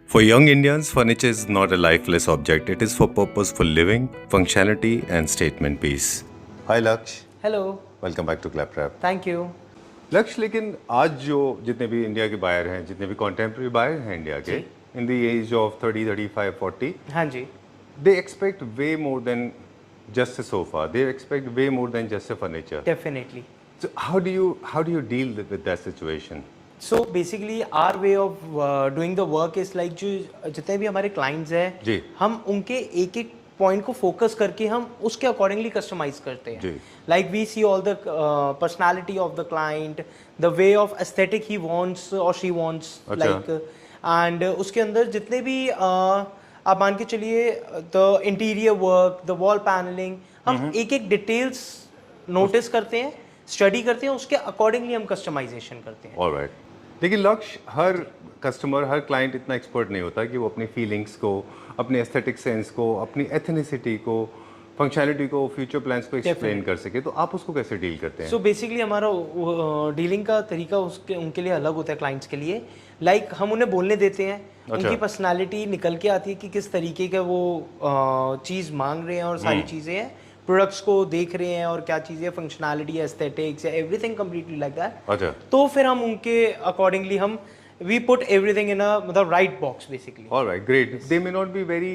For young Indians, furniture is not a lifeless object. It is for purposeful living, functionality, and statement piece. Hi Laksh, hello welcome back to Claptrap. Thank you. लक्ष्य, लेकिन आज जो जितने भी India के buyer हैं, जितने भी कॉन्टेम्प्रेरी बायर हैं इंडिया के, इन द एज ऑफ 30, 35, 40, हाँ जी, they expect way more than just a sofa. They expect way more than just a furniture. Definitely. So how do you deal with that situation? So basically our way of doing the work is like जो जितने भी हमारे clients हैं जी। हम उनके एक एक point को फोकस करके हम उसके अकॉर्डिंगली कस्टमाइज करते जी। हैं। Like we see all the personality of the client, the way of aesthetic he wants और शी वांट्स, लाइक एंड उसके अंदर जितने भी आप मान के चलिए the interior work, the wall panelling, हम एक एक डिटेल्स नोटिस करते हैं, स्टडी करते हैं, उसके अकॉर्डिंगली हम कस्टमाइजेशन करते हैं। ऑलराइट। देखिए लक्ष्य, हर कस्टमर, हर क्लाइंट इतना एक्सपर्ट नहीं होता कि वो अपनी फीलिंग्स को, अपने एस्थेटिक सेंस को, अपनी एथनिसिटी को, फंक्शनैलिटी को, फ्यूचर प्लान्स को एक्सप्लेन कर सके। तो आप उसको कैसे डील करते हैं? सो बेसिकली हमारा डीलिंग का तरीका उसके उनके लिए अलग होता है, क्लाइंट्स के लिए। लाइक हम उन्हें बोलने देते हैं, उनकी पर्सनालिटी निकल के आती है कि किस तरीके का वो चीज़ मांग रहे हैं और सारी चीज़ें हैं, प्रोडक्ट्स को देख रहे हैं और क्या चीज़ें, functionality, aesthetics, everything completely like that. अच्छा। तो फिर हम उनके अकॉर्डिंगली हम we put everything in a मतलब right box basically. All right, great. They may not be very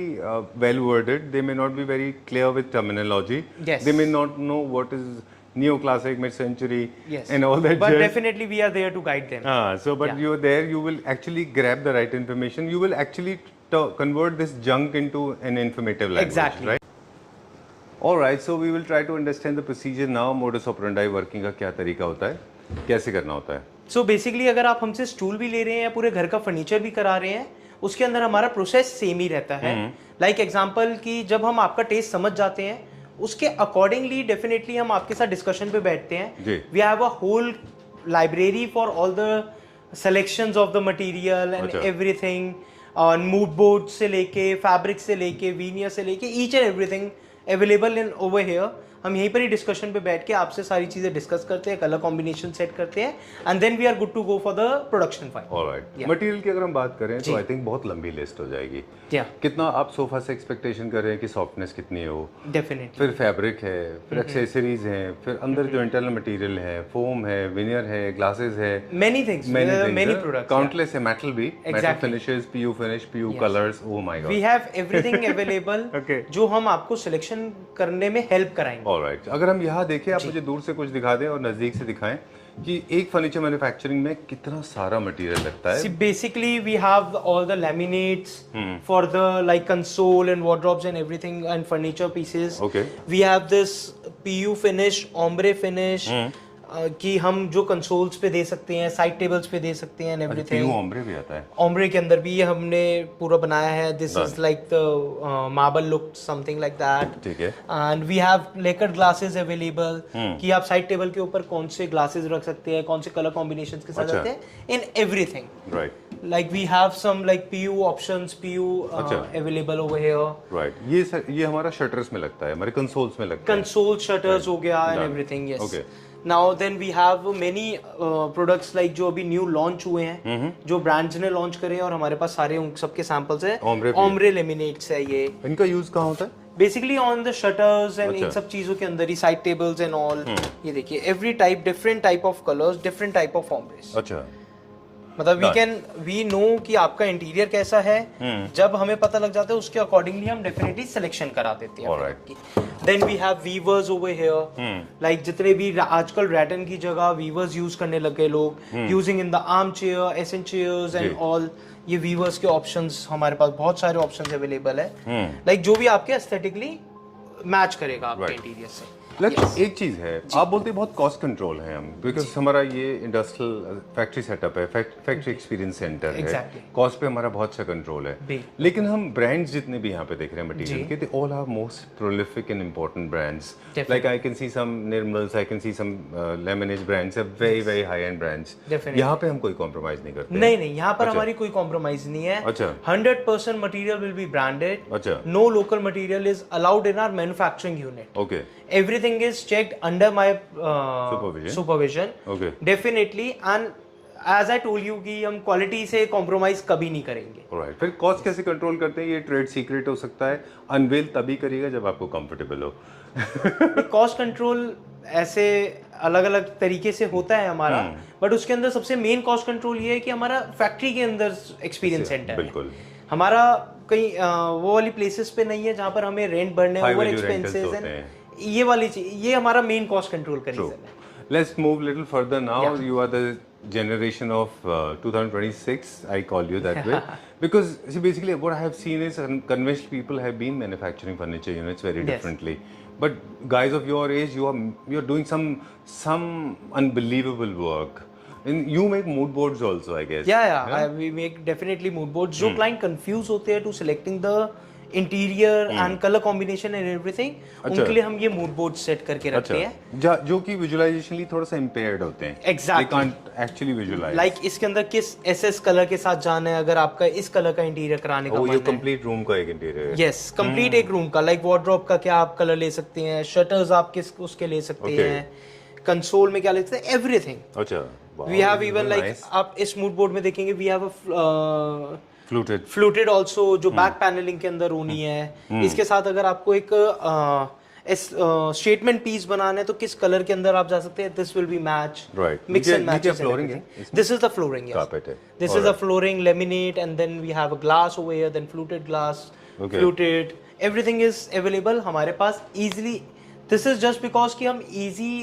well worded. They may not be very clear with terminology. Yes. They may not know what is neoclassic, mid-century, Yes. and all that. But jazz. definitely we are there to guide them. But you're there. You will actually grab the right information. You will actually convert this junk into an informative language. Exactly. Right. All right. So we will try to understand the procedure now. Modus operandi working का क्या तरीका होता है, कैसे करना होता है? So basically अगर आप हमसे स्टूल भी ले रहे हैं या पूरे घर का फर्नीचर भी करा रहे हैं, उसके अंदर हमारा प्रोसेस सेम ही रहता है। लाइक एग्जांपल कि जब हम आपका टेस्ट समझ जाते हैं, उसके अकॉर्डिंगली डेफिनेटली हम आपके साथ डिस्कशन पे बैठते हैं। We have a whole library for all the selections of the material and everything, mood board से लेके, फैब्रिक से लेके, वीनियर से लेके, each and everything available in over here. हम यहीं पर ही डिस्कशन पे बैठ के आपसे सारी चीजें डिस्कस करते हैं, कलर कॉम्बिनेशन सेट करते हैं, and then we are good to go for the production file. Alright. Material की अगर हम बात करें तो आई थिंक बहुत लंबी लिस्ट हो जाएगी। कितना आप सोफा से एक्सपेक्टेशन कर रहे हैं कि सॉफ्टनेस कितनी हो? डेफिनेटली। फिर फैब्रिक है, फिर एक्सेसरीज हैं, फिर अंदर जो इंटरनल मटेरियल है, फोम है, विनियर है, ग्लासेस है, many things, many products, countless है, मेटल भी, metal finishes, PU finish, PU colours, oh my God. We have everything available जो हम आपको सिलेक्शन करने में हेल्प कराएंगे। ऑलराइट। अगर हम यहाँ देखें, आप मुझे दूर से कुछ दिखा दें और नजदीक से दिखाएं कि एक फर्नीचर मैन्युफैक्चरिंग में कितना सारा मटेरियल लगता है। See, basically we have all the laminates for the like console and wardrobes and everything and furniture pieces. Okay. We have this PU finish, ombre finish कि हम जो कंसोल्स पे दे सकते हैं, साइड टेबल्स पे दे सकते हैं, एवरीथिंग। PU ombre भी आता है। ombre के अंदर भी हमने पूरा बनाया है। This is like the marble look, something like that. ठीक है। एंड वी हैव लेकर ग्लासेस अवेलेबल कि आप साइड टेबल के ऊपर कौन से ग्लासेस रख सकते हैं, कौन से कलर कॉम्बिनेशंस के साथ रखते हैं, in everything. Right. Like we have some like PU options, PU available over here. Right. ये हमारा शटर्स में लगता है, हमारे कंसोल्स में लगता है। कंसोल शटर्स हो गया and everything. Yes. Now then we have many products like जो अभी न्यू लॉन्च हुए हैं, जो ब्रांड्स ने लॉन्च करे हैं, और हमारे पास सारे उन सबके सैंपल्स हैं। ओम्ब्रे लेमिनेट्स है ये। इनका यूज कहाँ होता है? Basically on the shutters and इन सब चीजों के अंदर ही, साइड टेबल्स एंड ऑल। ये देखिए, every type, different type of colours, different type of ombres. अच्छा। मतलब वी नो कि आपका इंटीरियर कैसा है। जब हमें पता लग जाता है, उसके अकॉर्डिंगली हम डेफिनेटली सिलेक्शन करा देते हैं। Then we have weavers over here, like जितने भी आजकल रैटन की जगह वीवर्स यूज करने लग गए लोग, using in the arm chair, accent chairs and all. ये वीवर्स के ऑप्शंस हमारे पास बहुत सारे ऑप्शंस अवेलेबल है, लाइक जो भी आपके एस्थेटिकली मैच करेगा आपके इंटीरियर से। एक चीज है, आप बोलते हैं बहुत कॉस्ट कंट्रोल है हम, बिकॉज हमारा ये इंडस्ट्रियल फैक्ट्री सेटअप है, फैक्ट्री एक्सपीरियंस सेंटर है, कॉस्ट पे हमारा बहुत अच्छा कंट्रोल है। लेकिन हम ब्रांड्स जितने भी यहाँ पे देख रहे हैं मटेरियल के, they all are most prolific and important brands. Like I can see some Nirmals, I can see some lemonage brands, very very high end brands. यहाँ पे हम कोई कॉम्प्रोमाइज नहीं करते। नहीं, यहाँ पर हमारी कोई कॉम्प्रोमाइज नहीं है। 100% मटेरियल विल बी ब्रांडेड। अच्छा। No local material is allowed in our manufacturing unit. Okay. Everything is checked under my supervision. Okay. Definitely, and as I told you कि हम क्वालिटी से कॉम्प्रोमाइज कभी नहीं करेंगे। ऑलराइट, फिर कॉस्ट कैसे control करते हैं? ये ट्रेड सीक्रेट हो सकता है, अनवेल तभी करिएगा जब आपको कंफर्टेबल हो। कॉस्ट कंट्रोल ऐसे अलग अलग तरीके से होता है हमारा, बट उसके अंदर सबसे मेन कॉस्ट कंट्रोल ये है कि हमारा फैक्ट्री के अंदर एक्सपीरियंस सेंटर बिल्कुल है हमारा, कहीं वो वाली प्लेसेस पे नहीं है जहाँ पर हमें रेंट भरने, ओवर एक्सपेंसेस हैं, ये वाली चीज, ये हमारा मेन कॉस्ट कंट्रोल का रीजन है। Let's move little further now. Yeah. You are the generation of 2026. I call you that way because see, basically what I have seen is conventional people have been manufacturing furniture units very differently. But guys of your age, you're doing some unbelievable work. And you make mood boards also, I guess. Yeah. We make definitely mood boards. जो client confuse होते हैं to selecting the interior and colour combination and everything, उनके लिए हम ये mood board set करके रखते हैं जो कि विजुअलाइजेशनली थोड़ा सा इम्पेयर्ड होते हैं। Exactly, they can't actually visualize. Like इसके अंदर किस एसएस कलर के साथ जाना है, अगर आपका इस कलर का इंटीरियर कराने का मन है। ये कंप्लीट रूम का एक इंटीरियर है। यस, कंप्लीट एक रूम का, लाइक वार्डरोब का क्या आप कलर ले सकते हैं, शटर्स आप किस उसके ले सकते हैं, कंसोल में क्या ले सकते हैं, एवरीथिंग। अच्छा, वी हैव इवन लाइक आप इस मूड बोर्ड में देखेंगे we have a fluted also, जो बैक पैनलिंग के अंदर होनी है। इसके साथ अगर आपको एक स्टेटमेंट पीस बनाना है तो किस कलर के अंदर आप जा सकते हैं, this will be match, mix and match. This is the flooring, this is the flooring, laminate, and then we have a glass over here, then fluted glass, fluted, everything is available हमारे पास easily. This is just because कि हम easy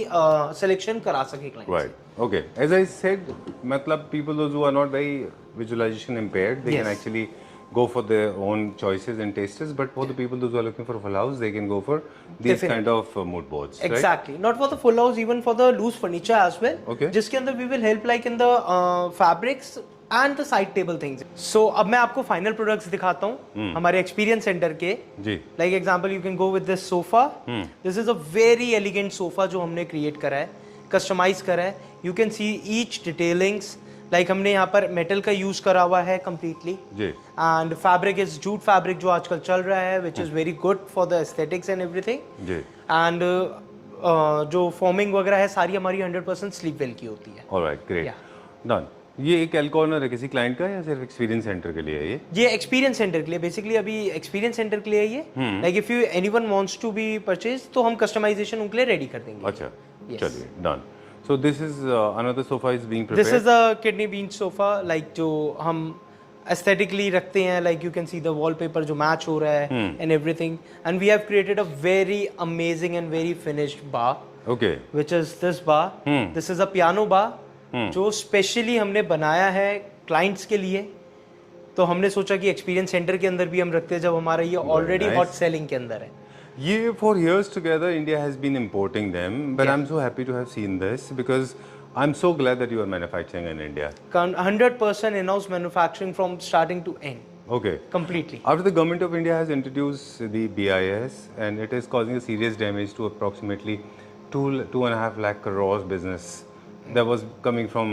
selection करा सके clients। Right. Okay. As I said, मतलब people those who are not very visualization impaired, they can actually go for their own choices and tastes. But for the people those who are looking for a full house, they can go for these kind of mood boards. Exactly. Right? Not for the full house, even for the loose furniture as well. Okay. जिसके अंदर we will help like in the fabrics and the side table things. So अब मैं आपको final products दिखाता हूँ हमारे experience center के। जी। Like example, you can go with this sofa. This is a very elegant sofa जो हमने create करा है, customize करा है। You can see each detailings. Like हमने यहाँ पर metal का use करा हुआ है completely. Ji. And fabric is jute fabric जो आजकल चल रहा है, which is very good for the aesthetics and everything. Ji. And जो forming वगैरह है सारी हमारी 100% sleep well की होती है। Alright, great. Done. ये एक एल कॉर्नर है किसी क्लाइंट का या सिर्फ एक्सपीरियंस सेंटर के लिए है ये एक्सपीरियंस सेंटर के लिए, बेसिकली अभी एक्सपीरियंस सेंटर के लिए है ये। Like if you anyone wants to be purchase तो हम कस्टमाइजेशन उनके लिए रेडी कर देंगे। अच्छा, चलिए, done. So this is another sofa is being prepared. This is a kidney bean sofa, like जो हम एस्थेटिकली रखते हैं, like you can see the wallpaper जो मैच हो रहा है and everything, and we have created a very amazing and very finished bar, okay, which is this bar. This is a piano bar जो specially हमने बनाया है clients के लिए। तो हमने सोचा कि एक्सपीरियंस सेंटर के अंदर भी हम रखते हैं जब हमारा ये ऑलरेडी हॉट सेलिंग के अंदर है। ये for years together India has been importing them, but I'm so happy to have seen this because I'm so glad that you are manufacturing in India. 100% in-house manufacturing from starting to end. Okay. Completely. After the government of India has introduced the BIS and it is causing a serious damage to approximately 2.5 lakh crores business that was coming from,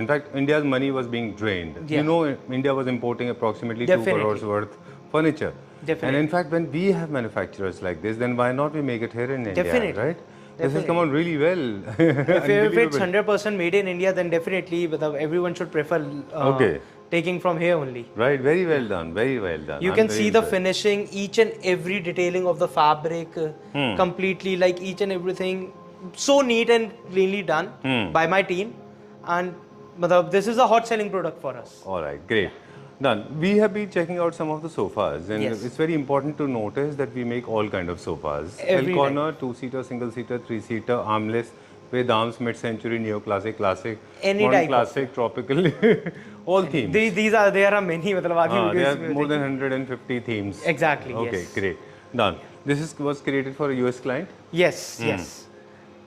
in fact, India's money was being drained. Yeah. You know, India was importing approximately 2 crores worth furniture. Definitely. And in fact, when we have manufacturers like this, then why not we make it here in India, Definitely. right? This has come on really well. If it's 100% made in India, then definitely everyone should prefer taking from here only. Right, very well done, very well done. You can see the finishing, each and every detailing of the fabric, completely, like each and everything, so neat and cleanly done by my team, and this is a hot selling product for us. All right, great. Done. We have been checking out some of the sofas, and it's very important to notice that we make all kind of sofas. L corner, 2-seater, single-seater, 3-seater, armless, with arms, mid-century, neo-classic, classic, any modern type classic, tropical, all themes. There are many. There are more than 150 themes. Exactly. Okay, yes. great. Done. This was created for a US client. Yes. Yes.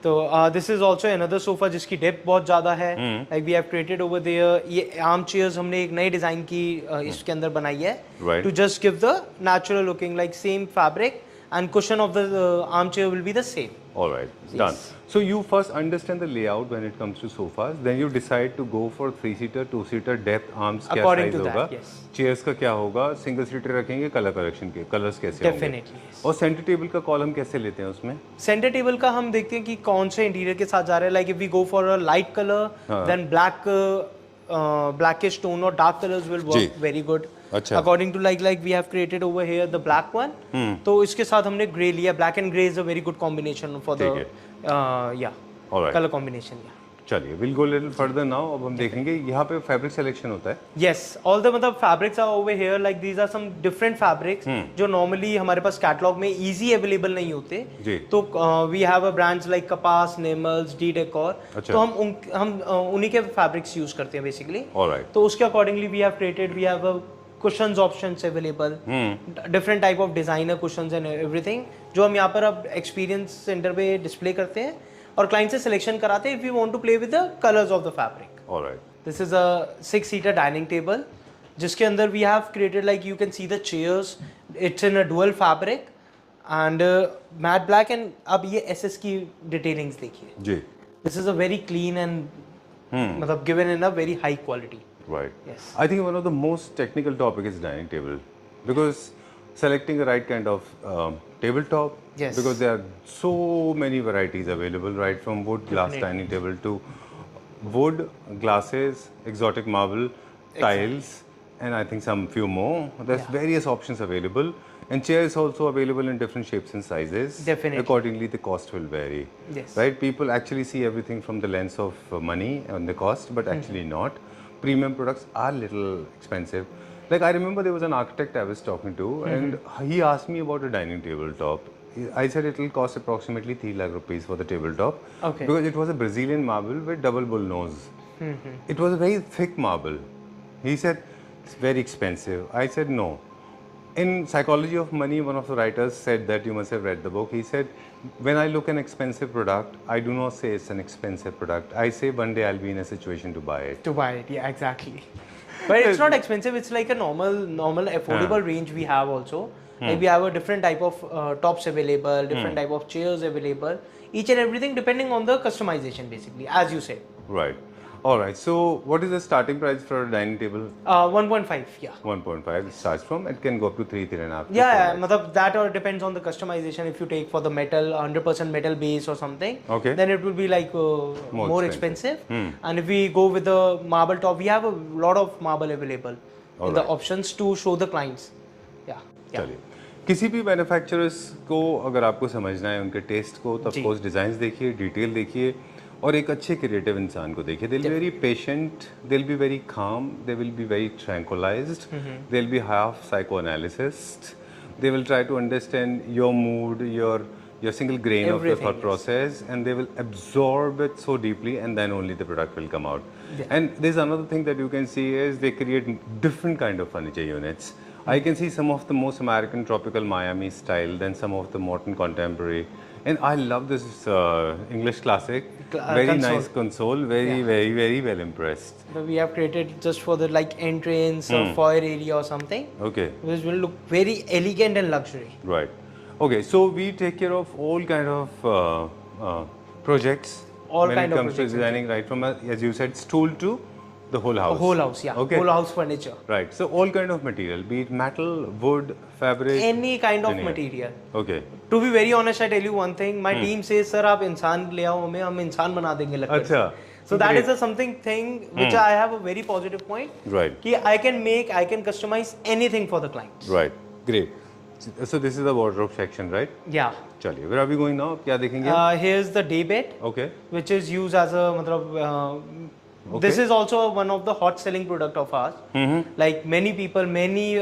तो this is also another sofa जिसकी depth बहुत ज़्यादा है। Like we have created over there, ये arm chairs हमने एक नई design की इसके अंदर बनाई है to just give the natural looking, like same fabric and cushion of the arm chair will be the same. All right, done. So you first understand the layout when it comes to sofas, then you decide to go for 3-seater, 2-seater, depth, arms क्या size होगा, chairs का क्या होगा, single seater रखेंगे, color correction के colors कैसे होंगे, definitely, yes. और center table का कॉलम कैसे लेते हैं उसमें? Center table का हम देखते हैं कि कौन से इंटीरियर के साथ जा रहे हैं, like if we go for a light color, then black blackish tone or dark colors will work very good. अच्छा. According to like we have created over here the black one. तो इसके साथ हमने grey लिया. Black and grey is a very good combination for the color combination. Yeah. चलिए, we'll go a little further now. अब हम देखेंगे यहाँ पे fabric selection होता है. Yes, all the मतलब fabrics are over here. Like these are some different fabrics जो normally हमारे पास catalog में easy available नहीं होते. जी. तो we have a brands like Kapas, Nimals, D-Decor. अच्छा. तो हम उन्हीं के fabrics use करते हैं basically. Alright. तो उसके accordingly we have a cushions options available. Different type of designer cushions and everything जो हम यहाँ पर अब experience center पे display करते हैं. और क्लाइंट से सिलेक्शन कराते हैं if you want to play with the colors of the fabric. Alright. This is a 6-seater dining table जिसके अंदर we have created like you can see the chairs. It's in a dual fabric and matte black and अब ये SS की detailings देखिए. जी. This is a very clean and मतलब given in a very high quality. Right. Yes. I think one of the most technical topic is dining table because selecting the right kind of tabletop. Yes. Because there are so many varieties available, right from wood, glass dining table to wood, glasses, exotic marble, tiles, and I think some few more. There's various options available, and chairs also available in different shapes and sizes. Definitely. Accordingly, the cost will vary. Yes. Right? People actually see everything from the lens of money and the cost, but actually not. Premium products are little expensive. Like I remember there was an architect I was talking to, and he asked me about a dining table top. I said it will cost approximately 3 lakh rupees for the tabletop. Okay. Because it was a Brazilian marble with double bull nose. It was a very thick marble. He said it's very expensive. I said no. In Psychology of Money, one of the writers said that, you must have read the book. He said, when I look an expensive product, I do not say it's an expensive product. I say one day I'll be in a situation to buy it. To buy it, yeah, exactly. But it's not expensive. It's like a normal affordable range we have also. Like we have a different type of tops available, different type of chairs available. Each and everything depending on the customization, basically, as you said. Right. All right. So, what is the starting price for a dining table? 1.5, yeah. 1.5 it starts from. It can go up to 3.5. Yeah, matlab that or depends on the customization. If you take for the metal, 100% metal base or something, okay, then it will be like more expensive. And if we go with the marble top, we have a lot of marble available in the options to show the clients. Yeah. चलिए, किसी भी manufacturers को अगर आपको समझना है उनके test को, तब पोस्ट डिजाइन देखिए, डिटेल देखिए और एक अच्छे क्रिएटिव इंसान को देखिए. They'll be very patient, they'll be very calm, they will be very tranquilized, they'll be half psychoanalyst, they will try to understand your mood, your single grain of your thought process, and they will absorb it so deeply, and then only the product will come out. And there's another thing that you can see is they create different kind of furniture units. I can see some of the most American tropical Miami style, then some of the modern contemporary. And I love this English classic. Very console. Nice console. Very well impressed. So we have created just for the like entrance or foyer area or something. Okay. Which will look very elegant and luxury. Right. Okay. So we take care of all kind of projects. All when kind it of comes projects. to designing, right from as you said, stool to the whole house. Whole house, yeah. Okay. Whole house furniture. Right. So all kind of material, be it metal, wood, fabric. Any kind of veneer. material. Okay. To be very honest, I tell you one thing. My team says, "Sir, आप इंसान ले आओ हमें, हम इंसान बना देंगे लकड़ से." अच्छा. So that is a something thing which I have a very positive point. Right. कि I can customize anything for the clients. Right. Great. So this is the wardrobe section, right? Yeah. चलिए. Where are we going now? क्या देखेंगे? Here's the day bed. Okay. Which is used as a मतलब this is also one of the hot selling product of ours. Like many people, many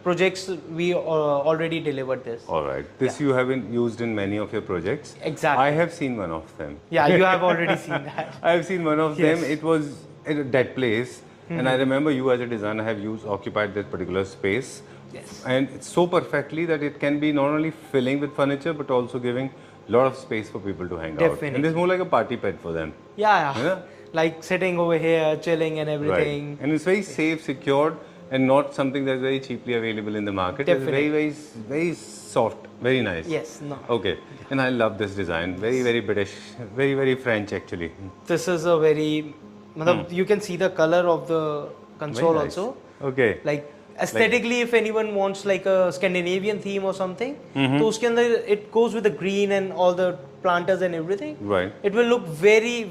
projects we already delivered this. All right. This you haven't used in many of your projects. Exactly. I have seen one of them. Yeah, you have already seen that. I have seen one of them. It was at a dead place, and I remember you as a designer have occupied that particular space. Yes. And it's so perfectly that it can be not only filling with furniture but also giving a lot of space for people to hang out. And it's more like a party pet for them. Yeah. Like sitting over here, chilling and everything. Right. And it's very safe, secured, and not something that's very cheaply available in the market. Definitely. It's very soft, very nice. Yes. No. Okay. And I love this design. Very British, very French actually. This is a very, you can see the color of the console Very nice. also. Okay. Like aesthetically, if anyone wants like a Scandinavian theme or something, तो उसके अंदर it goes with the green and all the planters and everything. Right. It will look very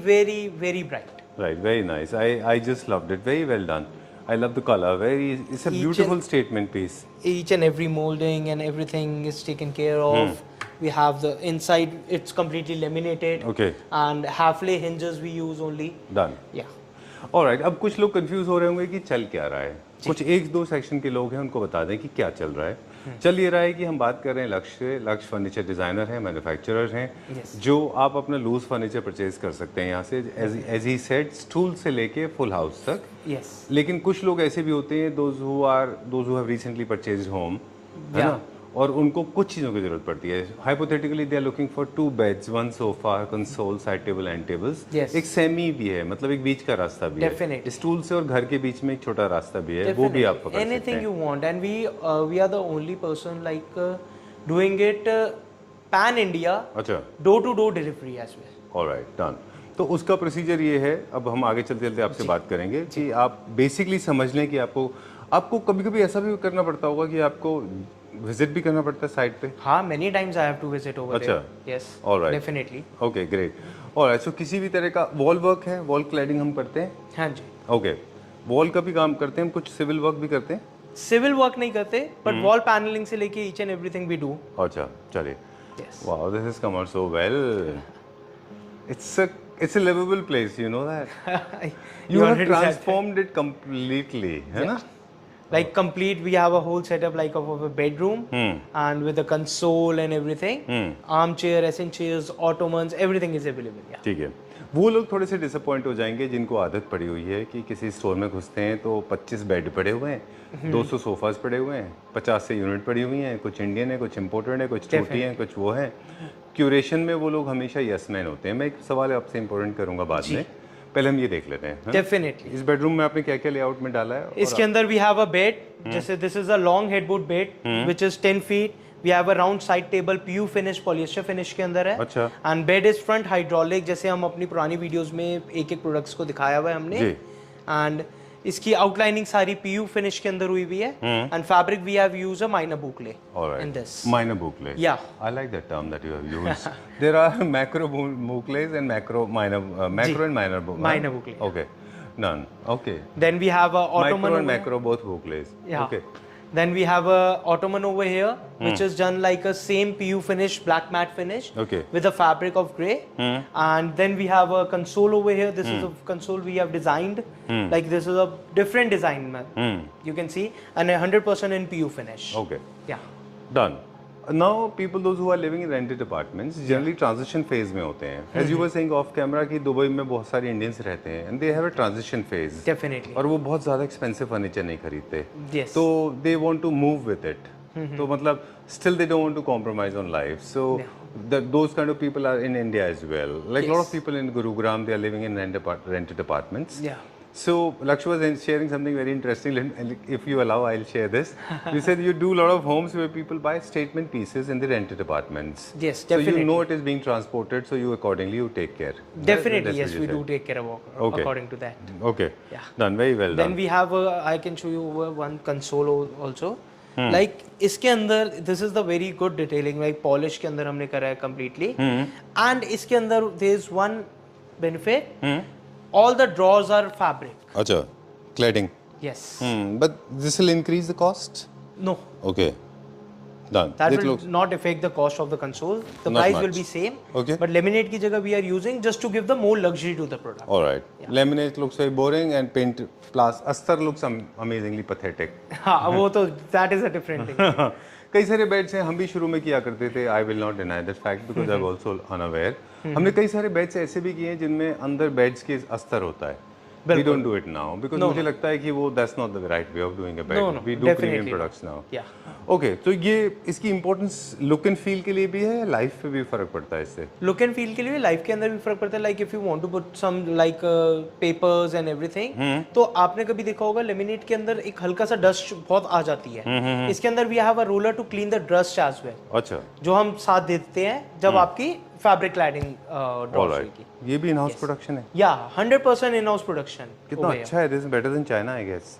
bright. Right, very nice. I just loved it. Very well done. I love the color. It's a beautiful statement piece. Each and every molding and everything is taken care of. We have the inside, it's completely laminated. Okay. And half lay hinges we use only. Done. Yeah. Alright, अब कुछ लोग confuse हो रहे होंगे कि चल क्या रहा है. कुछ एक दो सेक्शन के लोग हैं, उनको बता दें कि क्या चल रहा है. चल ये रहा है कि हम बात कर रहे हैं लक्ष्य फर्नीचर डिजाइनर हैं, मैन्युफैक्चरर हैं, जो आप अपना लूज फर्नीचर परचेज कर सकते हैं यहाँ से, एज ही सेड, स्टूल से लेके फुल हाउस तक. Yes. लेकिन कुछ लोग ऐसे भी होते हैं, those who have recently purchased home, है ना, और उनको कुछ चीज़ों की जरूरत पड़ती है. Hypothetically they are looking for 2 beds, 1 sofa, console, side table, and tables. एक सेमी भी है, मतलब एक बीच का रास्ता भी है. स्टूल से और घर के बीच में एक छोटा रास्ता भी है. वो भी आप पकड़ सकते हैं. Anything you want, and we are the only person like doing it pan India. अच्छा. Door to door delivery as well. Alright, done. तो उसका प्रोसीजर ये है. अब हम आगे चलते चलते आपसे बात करेंगे कि आप बेसिकली समझ लें कि आपको कभी-कभी ऐसा भी करना पड़ता होगा कि आपको विजिट भी करना पड़ता है साइट पे. हाँ, many times I have to visit over there. Yes. Alright. Definitely. Okay, great. Alright, so किसी भी तरह का वॉल वर्क है, वॉल क्लैडिंग हम करते हैं. हाँ जी. ओके. वॉल का भी काम करते हैं हम, कुछ सिविल वर्क भी करते हैं. सिविल वर्क नहीं करते, बट वॉल पैनलिंग से लेके each and everything we do. अच्छा, चलिए. Yes. Wow, this has come out so well. It's a livable place, you know that. You have transformed it completely, है ना? Like complete, we have a whole setup like of a bedroom and with a console and everything. Armchair, essence chairs, ottomans, everything is available. Yeah. ठीक है. वो लोग थोड़े से disappoint हो जाएंगे जिनको आदत पड़ी हुई है कि किसी स्टोर में घुसते हैं तो 25 बेड पड़े हुए हैं, 200 सोफाज पड़े हुए हैं, 50 से यूनिट पड़ी हुई हैं, कुछ इंडियन है, कुछ इम्पोर्टेड है, कुछ छोटी हैं, कुछ वो है. क्यूरेशन में वो लोग हमेशा यस मैन होते हैं. मैं एक सवाल आपसे इम्पोर्टेंट करूंगा बाद में, पहले हम ये देख लेते हैं. डेफिनेटली. इस बेडरूम में आपने क्या क्या लेआउट में डाला है? इसके अंदर वी हैव अ बेड, जैसे this is a long headboard bed which is 10 feet. We have a round side table, PU finish, polyester finish के अंदर है. अच्छा. And bed is front hydraulic, जैसे हम अपनी पुरानी वीडियोस में एक एक प्रोडक्ट्स को दिखाया हुआ है हमने. एंड इसकी आउटलाइनिंग सारी पीयू फिनिश के अंदर हुई हुई है. And fabric we have used a minor boucle in this. Minor boucle. Yeah. I like that term that you have used. There are macro boucles and macro and minor boucle. Minor boucle. Okay. None. Okay. Then we have a ottoman. Micro and macro both boucles. Yeah. Okay. Then we have a ottoman over here, which is done like a same PU finish, black matte finish, Okay. with a fabric of grey. And then we have a console over here. This is a console we have designed. Like this is a different design, man. You can see, and 100% in PU finish. Okay. Yeah. Done. Now people those who are living in rented apartments generally transition phase में होते हैं. As you were saying off camera कि Dubai में बहुत सारे Indians रहते हैं and they have a transition phase. Definitely. और वो बहुत ज़्यादा expensive फर्नीचर नहीं खरीदते. Yes. तो they want to move with it. तो मतलब still they don't want to compromise on life. So those kind of people are in India as well. Like a lot of people in Gurugram, they are living in rented apartments. Yeah. So Lakshya was sharing something very interesting. If you allow, I'll share this. You said you do a lot of homes where people buy statement pieces in the rented apartments. Yes, definitely. So you know it is being transported, so you accordingly you take care. Definitely, yes, we do take care of according to that. Okay. Yeah. Done. Very well Then done. we have I can show you one console also. Like इसके अंदर this is the very good detailing, like polish के अंदर हमने करा है completely. And इसके अंदर there is one benefit. All the drawers are fabric. Acha. Cladding. Yes. But this will increase the cost? No. Okay. Done. That It will looks not affect the cost of the console. The Not price much. will be same. Okay. But laminate की जगह we are using just to give the more luxury to the product. all right. Laminate looks very boring and paint plus astar looks amazingly pathetic. हाँ वो तो that is a different thing. कई सारे beds हैं, हम भी शुरू में किया करते थे. I will not deny that fact because I am also unaware. हमने कई सारे बेड्स ऐसे भी किए हैं जिनमें अंदर बेड्स के अस्तर होता है. We don't do it now because मुझे लगता है कि वो that's not the right way of doing a bed. No, We do premium products now. Yeah. Okay, तो ये इसकी इम्पोर्टेंस लुक एंड फील के लिए भी है, लाइफ पे भी फर्क पड़ता है इससे. लुक एंड फील के लिए लाइफ के अंदर भी फर्क पड़ता है. Like if you want to put some like papers and everything, तो आपने कभी देखा होगा लेमिनेट के अंदर एक हल्का सा डस्ट बहुत आ जाती है. इसके अंदर we have a roller to clean the dust as well. अच्छा. जो हम साथ देते हैं जब आपकी फैब्रिक क्लैडिंग ड्रॉ की. ये भी इन हाउस प्रोडक्शन है. या 100% इन हाउस प्रोडक्शन. कितना अच्छा है. This is better than China I guess.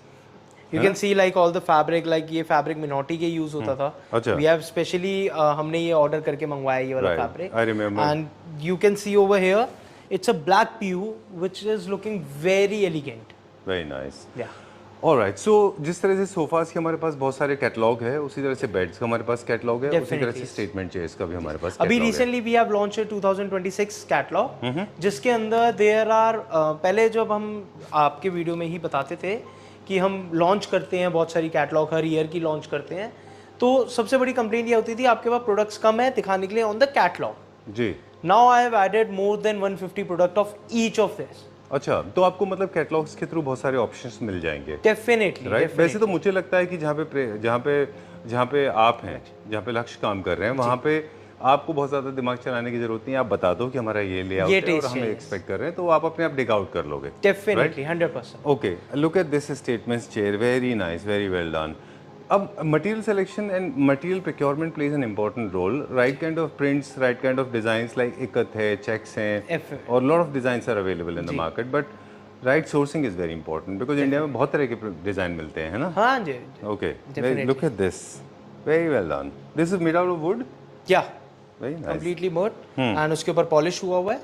You can see like all the fabric, like ये fabric मिनोटी के यूज होता था. अच्छा. We have specially हमने ये ऑर्डर करके मंगवाया ये वाला Right. fabric. I remember. And you can see over here It's a black PU which is looking very elegant. Very nice. Yeah. Alright, so जिस तरह से सोफास के हमारे पास बहुत सारे कैटलॉग है, उसी तरह से बेड्स का हमारे पास कैटलॉग है, उसी तरह से स्टेटमेंट चेयर्स का भी हमारे पास अभी catalog है। Recently we have launch 2026 catalogue, जिसके अंदर देयर आर पहले जब हम आपके वीडियो में ही बताते थे कि हम लॉन्च करते हैं बहुत सारी कैटलॉग, हर ईयर की लॉन्च करते हैं, तो सबसे बड़ी कंप्लेंट ये होती थी आपके पास प्रोडक्ट्स कम है दिखाने के लिए ऑन द कैटलॉग। जी। Now I have added more than 150 product of each of this. अच्छा, तो आपको मतलब कैटलॉग्स के थ्रू बहुत सारे ऑप्शंस मिल जाएंगे। Definitely, right. वैसे तो मुझे लगता है कि जहाँ पे आप हैं, जहाँ पे लक्ष्य काम कर रहे हैं, वहाँ पे आपको बहुत ज़्यादा दिमाग चलाने की जरूरत नहीं है। आप बता दो कि हमारा ये लेआउट है और हम एक्सपेक्ट कर रहे हैं, तो आप अपने आप डिग आउट कर लोगे। Definitely 100%। Okay, look at this statements chair, very nice, very well done. अब material selection and material procurement plays an important role. Right kind of prints, right kind of designs like ikat है, checks हैं, और lot of designs are available in the market, but right sourcing is very important because India में बहुत तरह के design मिलते हैं, है ना? हाँ जी। Okay, look at this, very well done. This is made out of wood? Yeah, very nice, completely wood, and उसके ऊपर पॉलिश हुआ हुआ है,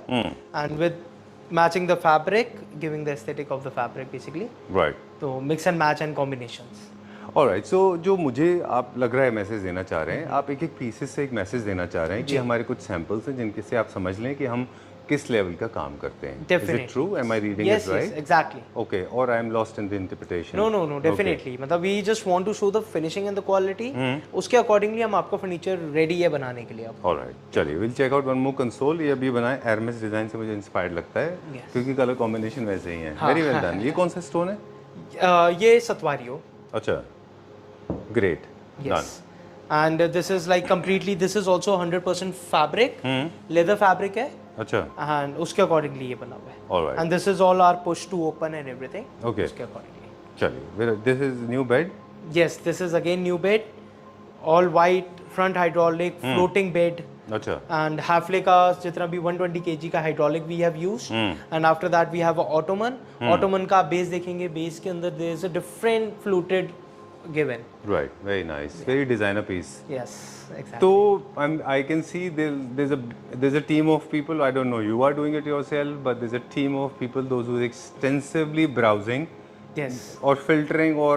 and with matching the fabric, giving the aesthetic of the fabric basically. Right. तो mix and match and combinations. Alright, so जो मुझे आप लग रहा है मैसेज देना चाह रहे हैं, आप एक एक पीसेस से एक मैसेज देना चाह रहे हैं कि हमारे कुछ सैंपल्स हैं जिनके से आप समझ लें कि हम किस लेवल का काम करते हैं। Is it true? Am I reading it right? Yes, exactly. Okay, or I am lost in the interpretation. No, definitely. मतलब we just want to show the finishing and the quality. उसके accordingly हम आपका furniture ready है बनाने के लिए अब। Alright, चलिए, we'll check out one more console। ये अभी बनाए Hermes डिजाइन से मुझे इंस्पायर्ड लगता है, क्योंकि कलर कॉम्बिनेशन वैसे ही है। Very well done। ये कौन सा स्टोन है? ये सतवारियो। अच्छा, great, done। And this is like completely, this is also 100% fabric, leather fabric है। अच्छा, and उसके accordingly ये बना हुआ है। Alright, and this is all our push to open and everything। okay, उसके accordingly। चलिए, this is new bed? Yes, this is again new bed, all white, front hydraulic, floating bed। अच्छा, and Hafele का जितना भी 120 kg का hydraulic we have used, and after that we have a ottoman। ottoman का base देखेंगे, base के अंदर there is a different fluted given। right, very nice, very designer piece। Yes, exactly। So I can see there's a team of people. I don't know you are doing it yourself, but there's a team of people those who are extensively browsing, yes, or filtering or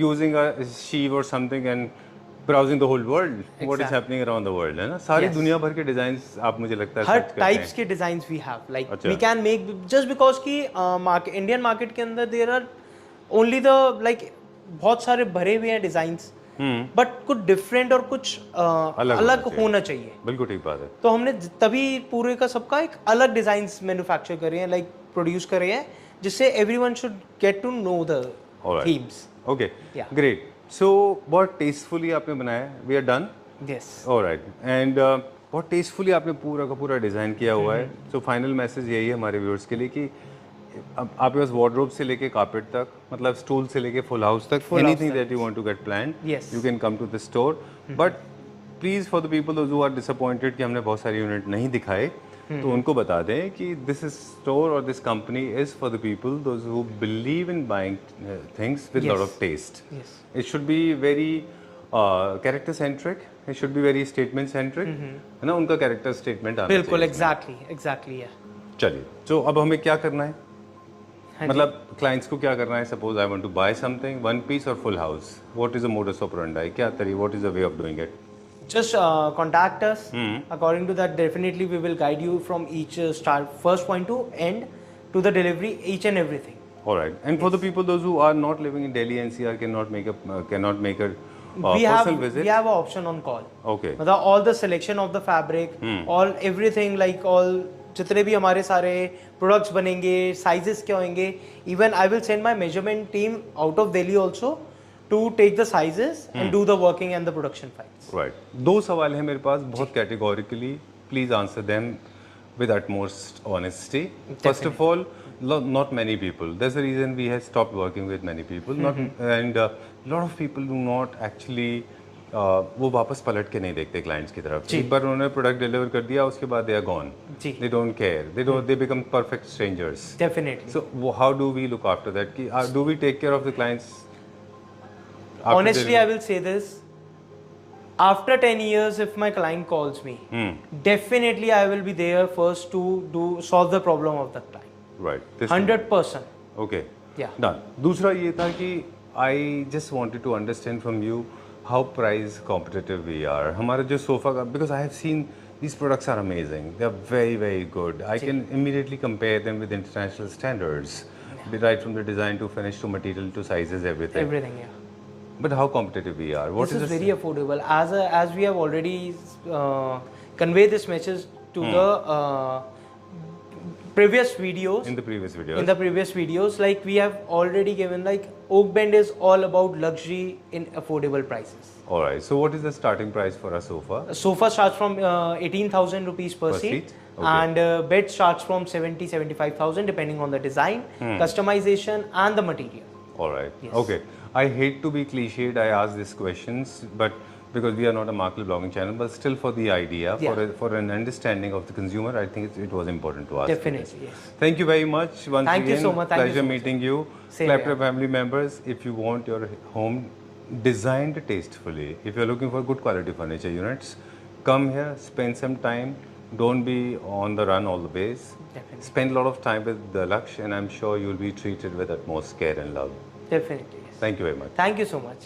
using a sheave or something and browsing the whole world, what is happening around the world, है ना? सारी दुनिया भर के designs आप मुझे लगता है हर search करते टाइप्स हैं। के designs we have, like we can make just because कि इंडियन मार्केट के अंदर there are only the like बहुत सारे भरे हुए हैं डिजाइन्स, बट कुछ डिफरेंट और कुछ अलग होना चाहिए। बिल्कुल ठीक बात है। तो हमने तभी पूरे का सबका एक अलग डिजाइन्स मैन्युफैक्चर करे हैं, लाइक प्रोड्यूस करे हैं, जिससे everyone should get to know the themes. Okay, great. So बहुत टेस्टफुली आपने बनाया, we are done. Yes, alright, and बहुत टेस्टफुली आपने पूरा का पूरा डिज़ाइन किया हुआ है। सो फाइनल मैसेज यही है हमारे व्यूअर्स के लिए कि अब आपके पास वार्डरोब से लेके कारपेट तक, मतलब स्टूल से लेके फुल हाउस तक, anything that you want to get plan, you can come to the store. But please for the people those who are disappointed कि हमने बहुत सारे यूनिट नहीं दिखाए, तो उनको बता दें कि दिस इज स्टोर और this company is for the people those who believe in buying things with lot of taste. It should be very character centric, it should be very statement centric, है ना? उनका character statement आना चाहिए। बिल्कुल, exactly. चलिए, तो अब हमें क्या करना है? मतलब क्लाइंट्स को क्या करना है? Suppose I want to buy something, one piece और full house, what is the modus operandi? क्या तरीका, what is the way of doing it? Just contact us. According to that, definitely we will guide you from each first point to end to the delivery, each and everything. All right. And for the people those who are not living in Delhi NCR cannot make a we personal visit. We have an option on call. Okay. मतलब all the selection of the fabric, all everything like all जितने भी हमारे सारे products बनेंगे, sizes क्या होंगे, even I will send my measurement team out of Delhi also to take the sizes and do the working and the production files. Right. दो सवाल हैं मेरे पास बहुत categorically. Please answer them with utmost honesty. First of all, not many people. There's a reason we have stopped working with many people. And a lot of people do not actually वो वापस पलट के नहीं देखते clients की तरफ। एक बार उन्होंने प्रोडक्ट डिलीवर कर दिया, उसके बाद they are gone. They don't care. They become perfect strangers. Definitely. So how do we look after that? Do we take care of the clients? Honestly, I will say this, After 10 years, if my client calls me, definitely I will be there first to solve the problem of the client. Right. 100%. Okay. Yeah. Done. दूसरा ये था कि I just wanted to understand from you how price competitive we are. हमारा जो sofa का, because I have seen these products are amazing. They are very very good. I can immediately compare them with international standards, right from the design to finish to material to sizes, everything. Everything, yeah. But how competitive we are? What This is the very affordable. As we have already conveyed this message to the previous videos. in the previous video? In the previous videos, like we have already given, like Oak Bend is all about luxury in affordable prices. All right. So what is the starting price for a sofa? A sofa starts from 18,000 rupees per seat. Okay. And bed starts from 75,000 depending on the design, customization and the material. All right. Yes. Okay. I hate to be cliched. I ask these questions, but because we are not a market blogging channel, but still for the idea, for an understanding of the consumer, I think it was important to ask. Definitely, yes. Thank you very much once Thank you again. so much. Thank you Pleasure so much. meeting you. Same Clapter here. family members, if you want your home designed tastefully, if you're looking for good quality furniture units, come here, spend some time. Don't be on the run always. Definitely. Spend a lot of time with the Laksh, and I'm sure you'll be treated with utmost care and love. Definitely, yes. Thank you very much. Thank you so much.